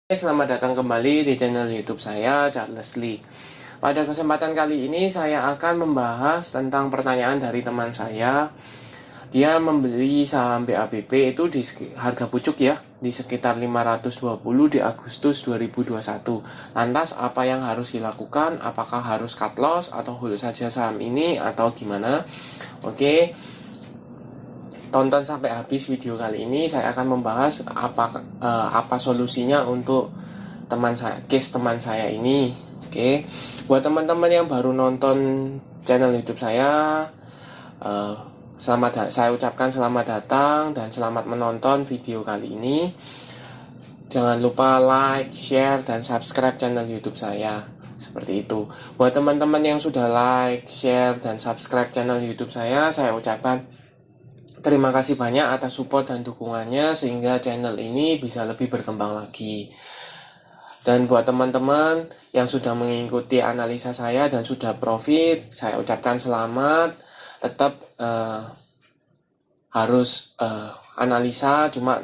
Selamat datang kembali di channel YouTube saya, Charles Lee. Pada kesempatan kali ini saya akan membahas tentang pertanyaan dari teman saya. Dia membeli saham BABP itu di harga pucuk ya, di sekitar 520 di Agustus 2021. Lantas apa yang harus dilakukan? Apakah harus cut loss atau hold saja saham ini atau gimana? Oke. Tonton sampai habis video kali ini. Saya akan membahas apa solusinya untuk case teman saya ini. Oke, buat teman-teman yang baru nonton channel YouTube saya, saya ucapkan selamat datang dan selamat menonton video kali ini. Jangan lupa like, share, dan subscribe channel YouTube saya. Seperti itu. Buat teman-teman yang sudah like, share, dan subscribe channel YouTube saya ucapkan terima kasih banyak atas support dan dukungannya sehingga channel ini bisa lebih berkembang lagi. Dan buat teman-teman yang sudah mengikuti analisa saya dan sudah profit, saya ucapkan selamat. Tetap harus analisa, cuma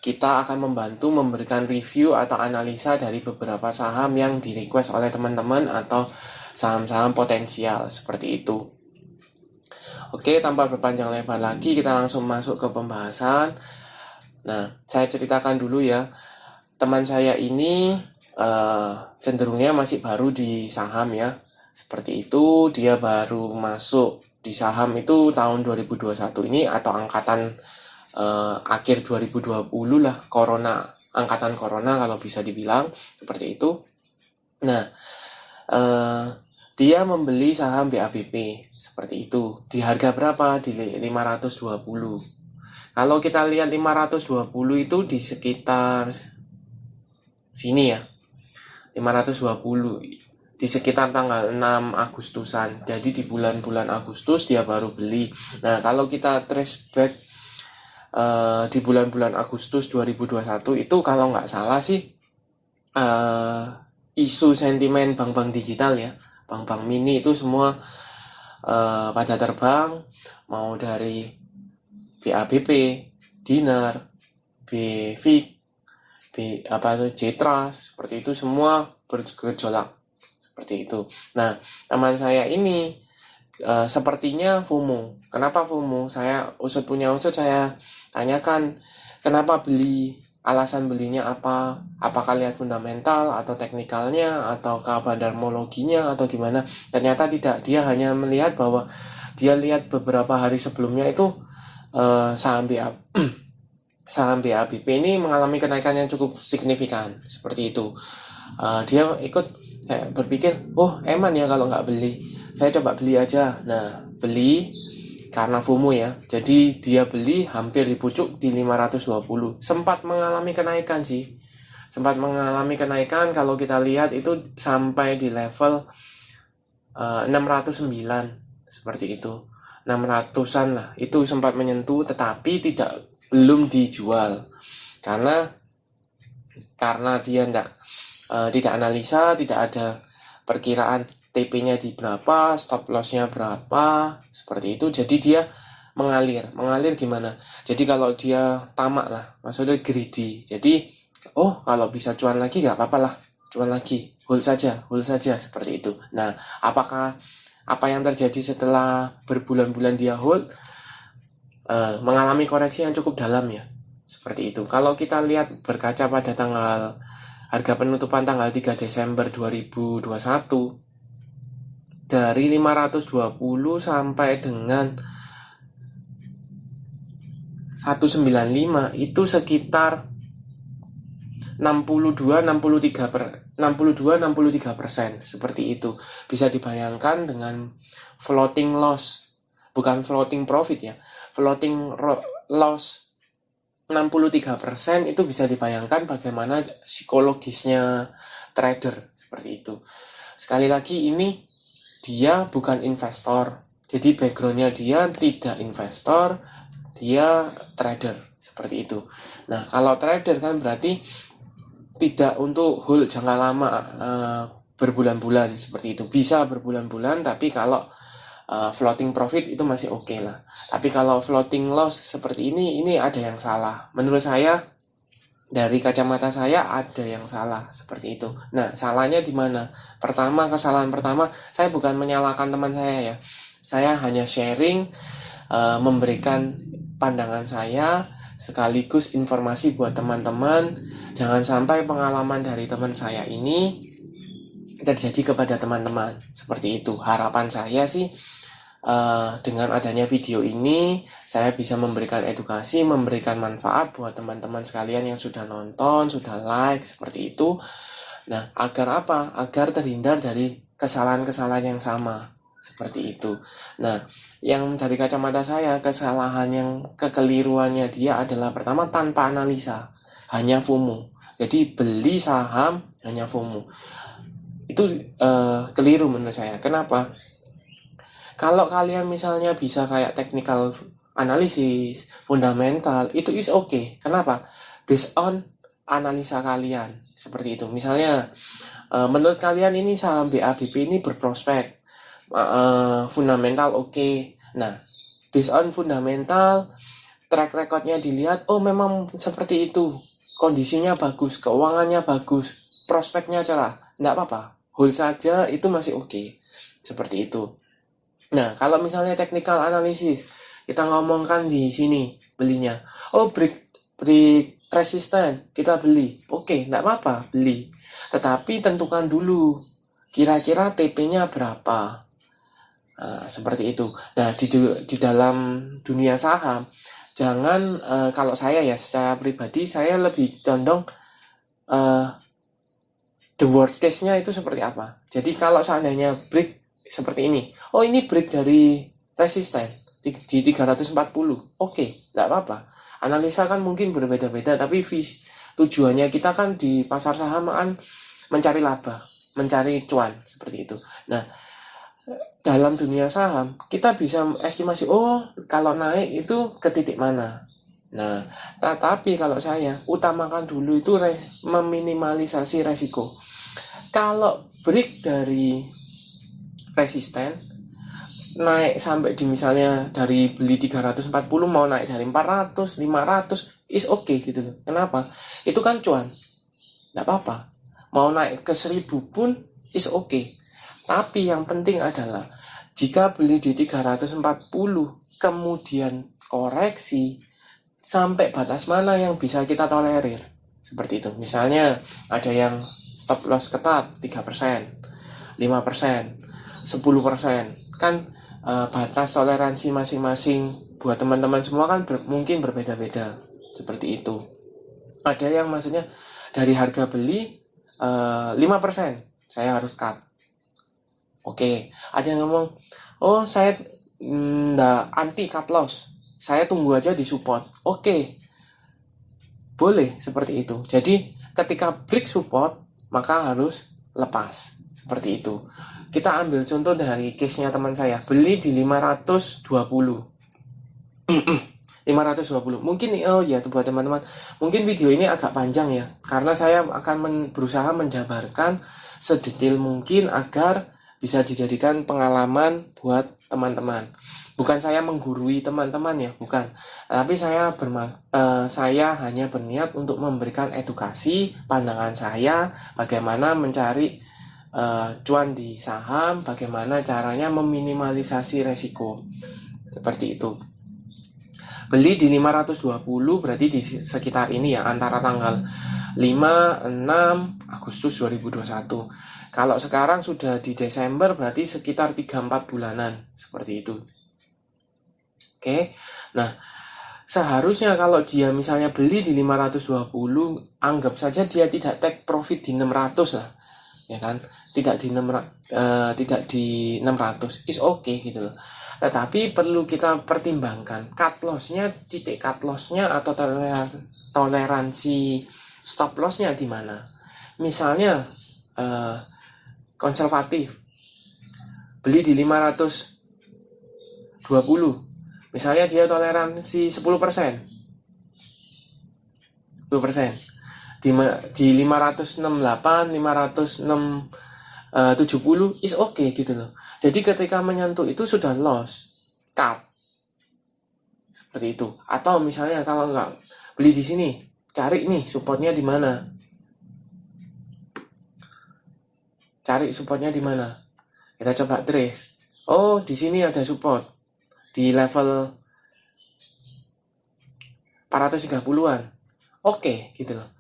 kita akan membantu memberikan review atau analisa dari beberapa saham yang di request oleh teman-teman atau saham-saham potensial seperti itu. Oke, tanpa berpanjang lebar lagi, kita langsung masuk ke pembahasan. Nah, saya ceritakan dulu ya. Teman saya ini cenderungnya masih baru di saham ya. Seperti itu, dia baru masuk di saham itu tahun 2021 ini atau angkatan akhir 2020 lah, angkatan corona kalau bisa dibilang seperti itu. Nah, dia membeli saham BABP seperti itu. Di harga berapa? Di 520. Kalau kita lihat 520 itu di sekitar sini ya. 520 di sekitar tanggal 6 Agustusan. Jadi di bulan-bulan Agustus dia baru beli. Nah, kalau kita trace back di bulan-bulan Agustus 2021 itu kalau nggak salah sih isu sentimen bank-bank digital ya. Bank-bank mini itu semua pada terbang, mau dari BABP, Dinar, BVIC, J-Trust, seperti itu semua bergejolak seperti itu. Nah, teman saya ini sepertinya FOMO. Kenapa FOMO? Saya saya tanyakan kenapa beli. Alasan belinya apa? Apakah lihat fundamental atau teknikalnya atau bandarmologinya atau gimana? Ternyata tidak. Dia hanya melihat bahwa dia lihat beberapa hari sebelumnya itu saham BABP ini mengalami kenaikan yang cukup signifikan seperti itu. Dia berpikir, oh eman ya kalau nggak beli. Saya coba beli aja. Nah, beli karena FOMO ya, jadi dia beli hampir di pucuk di 520. Sempat mengalami kenaikan sih. Kalau kita lihat itu sampai di level 609 seperti itu. 600-an lah. Itu sempat menyentuh tetapi belum dijual. Karena dia tidak analisa, tidak ada perkiraan TP-nya di berapa, stop loss-nya berapa, seperti itu. Jadi dia mengalir gimana? Jadi kalau dia tamak lah, maksudnya greedy. Jadi, kalau bisa cuan lagi nggak apa-apa lah, cuan lagi, hold saja, seperti itu. Nah, apa yang terjadi setelah berbulan-bulan dia hold? Mengalami koreksi yang cukup dalam ya, seperti itu. Kalau kita lihat berkaca pada harga penutupan tanggal 3 Desember 2021, dari 520 sampai dengan 195 itu sekitar 62-63% seperti itu. Bisa dibayangkan dengan floating loss, bukan floating profit ya, floating loss 63% itu bisa dibayangkan bagaimana psikologisnya trader seperti itu. Sekali lagi ini dia bukan investor, jadi backgroundnya dia tidak investor, dia trader seperti itu. Nah, kalau trader kan berarti tidak untuk hold jangka lama berbulan-bulan seperti itu. Bisa berbulan-bulan, tapi kalau floating profit itu masih oke lah. Tapi kalau floating loss seperti ini ada yang salah. Menurut saya dari kacamata saya ada yang salah seperti itu. Nah, salahnya di mana? Kesalahan pertama, saya bukan menyalahkan teman saya ya. Saya hanya sharing, memberikan pandangan saya sekaligus informasi buat teman-teman. Jangan sampai pengalaman dari teman saya ini terjadi kepada teman-teman. Seperti itu. Harapan saya sih dengan adanya video ini saya bisa memberikan edukasi, memberikan manfaat buat teman-teman sekalian yang sudah nonton, sudah like, seperti itu. Nah, agar apa? Agar terhindar dari kesalahan-kesalahan yang sama, seperti itu. Nah, yang dari kacamata saya, kesalahan yang kekeliruannya dia adalah pertama tanpa analisa, hanya FOMO. Jadi beli saham hanya FOMO. Itu keliru menurut saya. Kenapa? Kalau kalian misalnya bisa kayak technical analisis, fundamental, itu is okay. Kenapa? Based on analisa kalian. Seperti itu. Misalnya, menurut kalian ini saham BABP ini berprospek. Fundamental okay. Nah, based on fundamental, track recordnya dilihat, oh memang seperti itu. Kondisinya bagus, keuangannya bagus, prospeknya cerah. Nggak apa-apa. Hold saja, itu masih okay. Seperti itu. Nah, kalau misalnya technical analysis, kita ngomongkan di sini belinya. Oh, break resisten, kita beli. Oke, enggak apa-apa, beli. Tetapi tentukan dulu, kira-kira TP-nya berapa. Nah, seperti itu. Nah, di dalam dunia saham, jangan, kalau saya ya, secara pribadi, saya lebih condong the worst case-nya itu seperti apa. Jadi, kalau seandainya break seperti ini, oh ini break dari resisten di 340, oke, nggak apa-apa. Analisa kan mungkin berbeda-beda, tapi tujuannya kita kan di pasar saham kan mencari laba, mencari cuan, seperti itu. Nah, dalam dunia saham kita bisa estimasi, oh kalau naik itu ke titik mana. Nah, tetapi kalau saya utamakan dulu itu meminimalisasi resiko. Kalau break dari resisten naik sampai di misalnya dari beli 340 mau naik dari 400, 500 is okay gitu loh. Kenapa? Itu kan cuan. Enggak apa-apa. Mau naik ke 1000 pun is okay. Tapi yang penting adalah jika beli di 340 kemudian koreksi sampai batas mana yang bisa kita tolerir. Seperti itu. Misalnya ada yang stop loss ketat 3%, 5%, 10%, kan batas toleransi masing-masing buat teman-teman semua kan mungkin berbeda-beda, seperti itu. Ada yang maksudnya dari harga beli 5% saya harus cut. Oke, ada yang ngomong, oh saya anti cut loss, saya tunggu aja di support. Oke, boleh seperti itu. Jadi ketika break support maka harus lepas, seperti itu. Kita ambil contoh dari case-nya teman saya, beli di 520. 520. Mungkin buat teman-teman, mungkin video ini agak panjang ya, karena saya akan berusaha menjabarkan sedetail mungkin agar bisa dijadikan pengalaman buat teman-teman. Bukan saya menggurui teman-teman ya, bukan. Tapi saya hanya berniat untuk memberikan edukasi, pandangan saya bagaimana mencari cuan di saham, bagaimana caranya meminimalisasi resiko. Seperti itu. Beli di 520 berarti di sekitar ini ya, antara tanggal 5, 6 Agustus 2021. Kalau sekarang sudah di Desember berarti sekitar 3-4 bulanan, seperti itu. Oke. Nah, seharusnya kalau dia misalnya beli di 520, anggap saja dia tidak take profit di 600 lah. Ya kan, tidak di 600 is okay gitu loh. Tetapi perlu kita pertimbangkan cut loss-nya, titik cut loss-nya atau toleransi stop loss-nya di mana. Misalnya konservatif, beli di 520, misalnya dia toleransi 10%, 10%. Di 568, 570 is okay gitu loh. Jadi ketika menyentuh itu sudah loss, cut. Seperti itu. Atau misalnya kalau nggak beli di sini, cari nih supportnya di mana. Cari supportnya di mana. Kita coba trace. Oh, di sini ada support di level 430-an. Oke, gitu loh.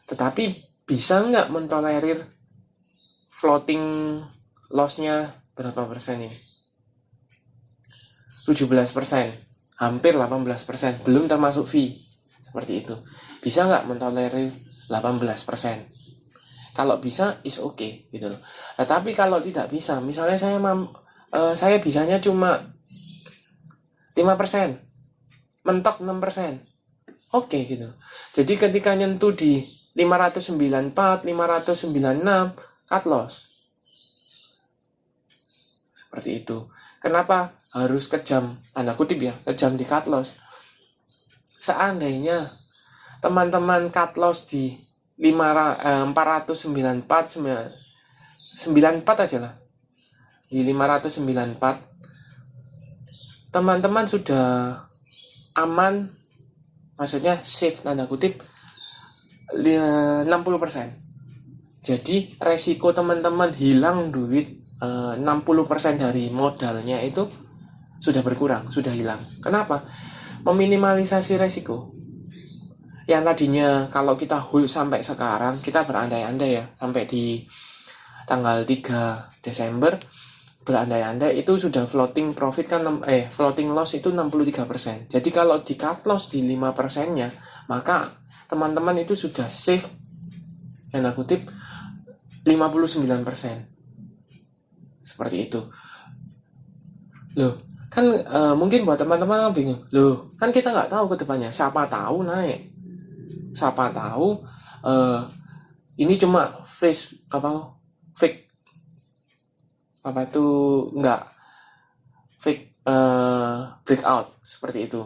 Tetapi bisa nggak mentolerir floating loss-nya berapa persen ini? 17%, hampir 18%, belum termasuk fee. Seperti itu. Bisa nggak mentolerir 18%? Kalau bisa, is okay, gitu loh. Tetapi kalau tidak bisa, misalnya saya bisanya cuma 5%, mentok 6%. Oke, gitu. Jadi ketika nyentuh di 594, 596, cut loss. Seperti itu. Kenapa harus kejam, tanda kutip ya, kejam di cut loss? Seandainya teman-teman cut loss di 494 aja lah, di 594 teman-teman sudah aman, maksudnya safe tanda kutip 60%. Jadi resiko teman-teman hilang duit 60% dari modalnya itu sudah berkurang, sudah hilang. Kenapa? Meminimalisasi resiko. Yang tadinya kalau kita hold sampai sekarang, kita berandai-andai ya, sampai di tanggal 3 Desember berandai-andai itu sudah floating profit kan floating loss itu 63%. Jadi kalau di cut loss di 5%-nya, maka teman-teman itu sudah safe tanda kutip 59%. Seperti itu. Loh, kan mungkin buat teman-teman yang bingung. Loh, kan kita nggak tahu ke depannya. Siapa tahu naik. Siapa tahu ini cuma fake apa itu enggak fake breakout seperti itu.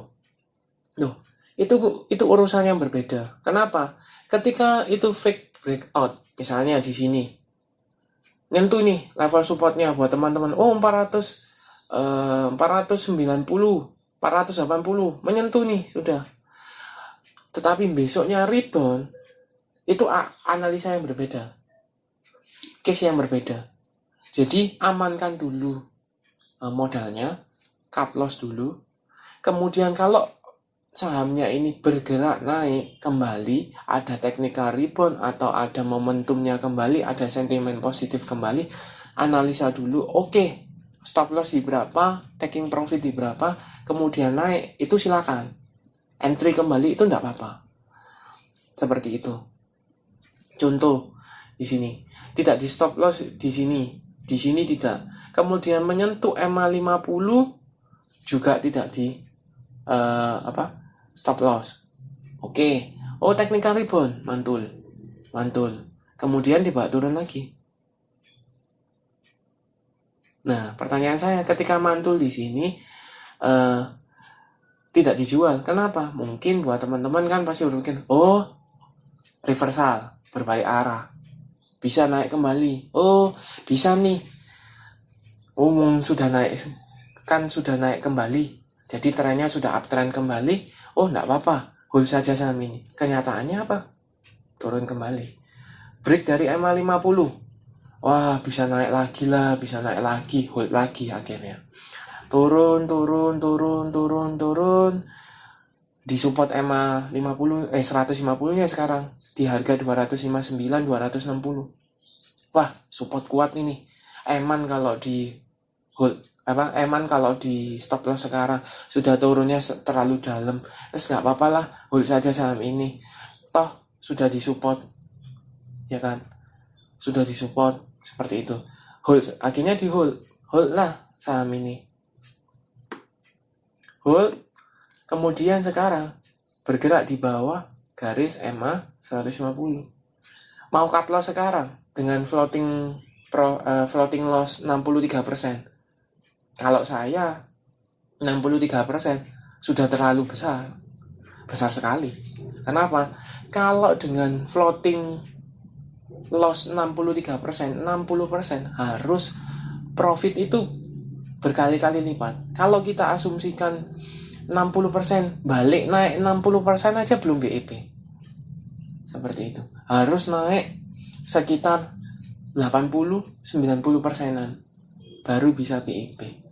Loh, itu urusan yang berbeda. Kenapa? Ketika itu fake breakout, misalnya di sini nyentuh nih level supportnya buat teman-teman. Oh, 490, 480 menyentuh nih sudah. Tetapi besoknya rebound, itu analisa yang berbeda, case yang berbeda. Jadi amankan dulu modalnya, cut loss dulu. Kemudian kalau sahamnya ini bergerak naik kembali, ada technical rebound atau ada momentumnya kembali, ada sentimen positif kembali, analisa dulu. Oke, stop loss di berapa, taking profit di berapa, kemudian naik, itu silakan. Entry kembali itu enggak apa-apa. Seperti itu. Contoh di sini, tidak di stop loss di sini tidak. Kemudian menyentuh EMA 50 juga tidak di stop loss. Oke. Oh, technical rebound, mantul. Kemudian dibawa turun lagi. Nah, pertanyaan saya ketika mantul di sini tidak dijual. Kenapa? Mungkin buat teman-teman kan pasti berpikir, oh, reversal, berbalik arah. Bisa naik kembali. Oh, bisa nih. Oh, sudah naik kembali. Jadi trennya sudah uptrend kembali. Oh, enggak apa-apa. Hold saja saham ini. Kenyataannya apa? Turun kembali. Break dari EMA 50. Wah, bisa naik lagi. Hold lagi akhirnya. Turun. Di support EMA 150-nya sekarang. Di harga 259, 260. Wah, support kuat ini. Eman kalau di stop loss sekarang sudah turunnya terlalu dalam. Terus nggak apa-apa lah, hold saja saham ini. Toh sudah disupport, ya kan? Sudah disupport seperti itu. Hold, akhirnya hold lah saham ini. Hold, kemudian sekarang bergerak di bawah garis EMA 150. Mau cut loss sekarang dengan floating loss 63%. Kalau saya 63% sudah terlalu besar sekali. Kenapa? Kalau dengan floating loss 63%, 60% harus profit itu berkali-kali lipat. Kalau kita asumsikan 60% balik naik 60% aja belum BEP. Seperti itu. Harus naik sekitar 80-90 persenan baru bisa PEP.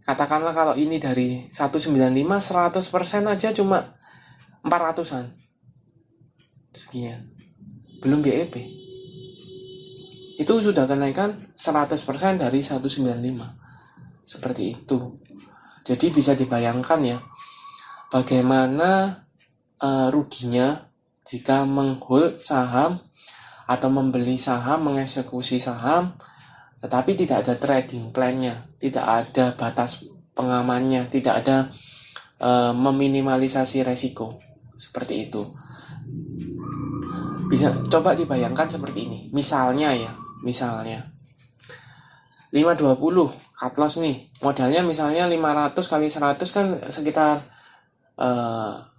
Katakanlah kalau ini dari 195 100% aja cuma 400-an. Sekian. Belum BEP. Itu sudah kenaikan 100% dari 195. Seperti itu. Jadi bisa dibayangkan ya, bagaimana ruginya jika menghold saham atau membeli saham, mengeksekusi saham, tetapi tidak ada trading plan-nya, tidak ada batas pengamannya, tidak ada meminimalisasi resiko. Seperti itu. Bisa coba dibayangkan seperti ini. Misalnya 520 cut loss nih. Modalnya misalnya 500 kali 100 kan sekitar 200.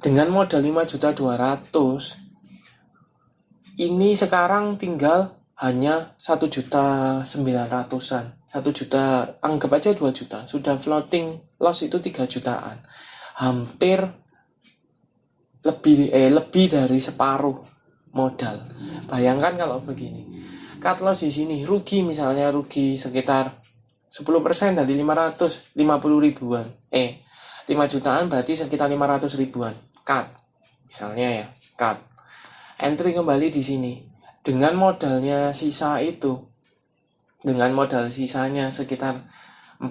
Dengan modal 5.200.000 ini sekarang tinggal hanya 1.900.000-an. 1 juta, anggap aja 2 juta. Sudah floating loss itu 3 jutaan. Hampir lebih dari separuh modal. Bayangkan kalau begini. Cut loss di sini rugi, misalnya rugi sekitar 10% dari 550 ribuan. 5 jutaan berarti sekitar 500 ribuan. Cut. Misalnya ya, cut. Entry kembali di sini. Dengan modalnya sisa itu, dengan modal sisanya sekitar 4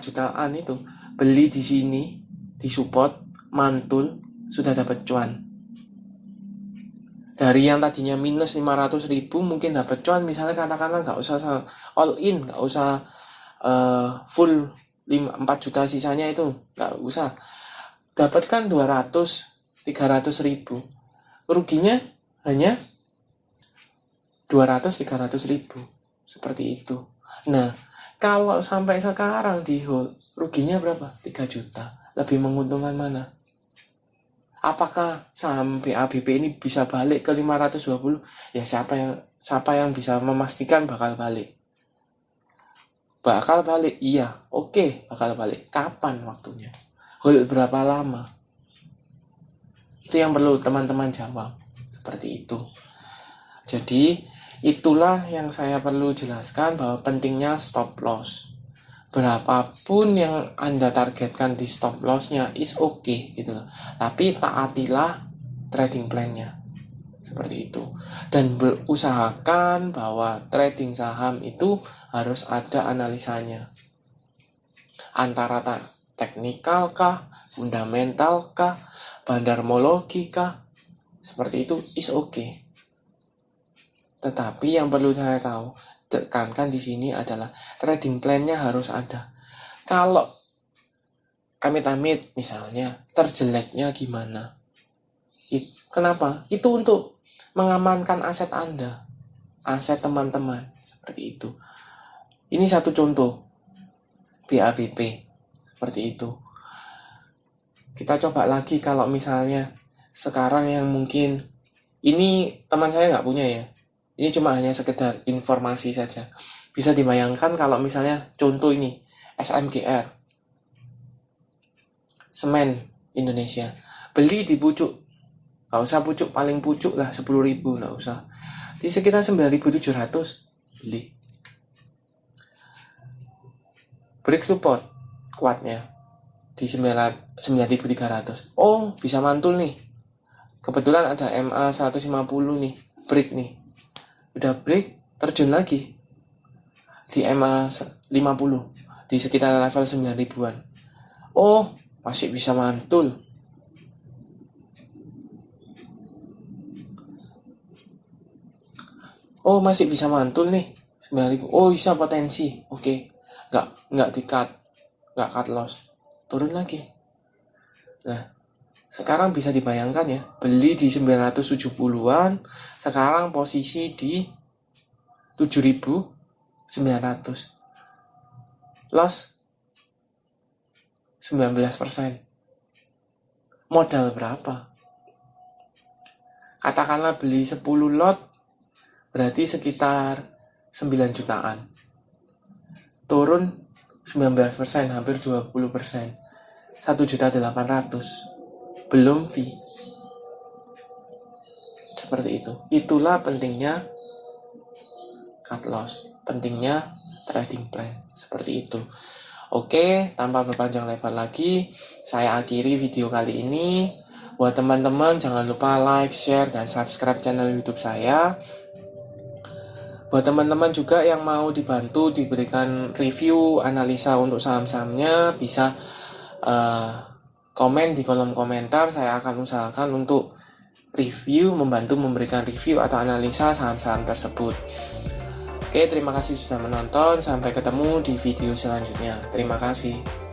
jutaan itu, beli di sini, di support, mantul, sudah dapat cuan. Dari yang tadinya minus 500 ribu mungkin dapat cuan, misalnya katakanlah nggak usah all in, nggak usah full 4 juta sisanya itu, nggak usah. Dapatkan 200-300 ribu. Ruginya hanya 200-300 ribu. Seperti itu. Nah, kalau sampai sekarang di hold, ruginya berapa? 3 juta. Lebih menguntungkan mana? Apakah saham BABP ini bisa balik ke 520? Ya siapa yang bisa memastikan bakal balik? Bakal balik, iya, oke, bakal balik. Kapan waktunya? Hold berapa lama? Itu yang perlu teman-teman jawab. Seperti itu. Jadi itulah yang saya perlu jelaskan, bahwa pentingnya stop loss. Berapapun yang Anda targetkan di stop loss-nya is okay gitu loh. Tapi taatilah trading plan-nya. Seperti itu. Dan berusahakan bahwa trading saham itu harus ada analisanya. Antara teknikal kah, fundamental kah, bandarmologi kah, seperti itu is okay. Tetapi yang perlu saya tekankan di sini adalah trading plan-nya harus ada. Kalau amit-amit misalnya terjeleknya gimana? Kenapa? Itu untuk mengamankan aset Anda, aset teman-teman, seperti itu. Ini satu contoh BABP, seperti itu. Kita coba lagi kalau misalnya sekarang yang mungkin ini teman saya nggak punya ya. Ini cuma hanya sekedar informasi saja. Bisa dibayangkan kalau misalnya contoh ini, SMGR, Semen Indonesia. Beli di pucuk. Nggak usah pucuk, paling pucuk lah, 10.000, nggak usah. Di sekitar 9.700 beli. Break support kuatnya di 9.300. Oh, bisa mantul nih. Kebetulan ada MA 150 nih, break nih. Udah break, terjun lagi di MA 50 di sekitar level 9.000-an. Oh, masih bisa mantul. Oh, masih bisa mantul nih 9.000. Oh, bisa potensi. Oke. Nggak di-cut. Nggak cut loss. Turun lagi. Nah, sekarang bisa dibayangkan ya, beli di 970-an, sekarang posisi di 7.900. Loss 19%. Modal berapa? Katakanlah beli 10 lot, berarti sekitar 9 jutaan. Turun 19%, hampir 20%. 1.800.000 belum fee. Seperti itu. Itulah pentingnya cut loss, pentingnya trading plan. Seperti itu. Oke, tanpa berpanjang lebar lagi, saya akhiri video kali ini. Buat teman-teman, jangan lupa like, share, dan subscribe channel YouTube saya. Buat teman-teman juga yang mau dibantu diberikan review, analisa untuk saham-sahamnya, bisa komen di kolom komentar. Saya akan usahakan untuk membantu memberikan review atau analisa saham-saham tersebut. Oke, terima kasih sudah menonton. Sampai ketemu di video selanjutnya. Terima kasih.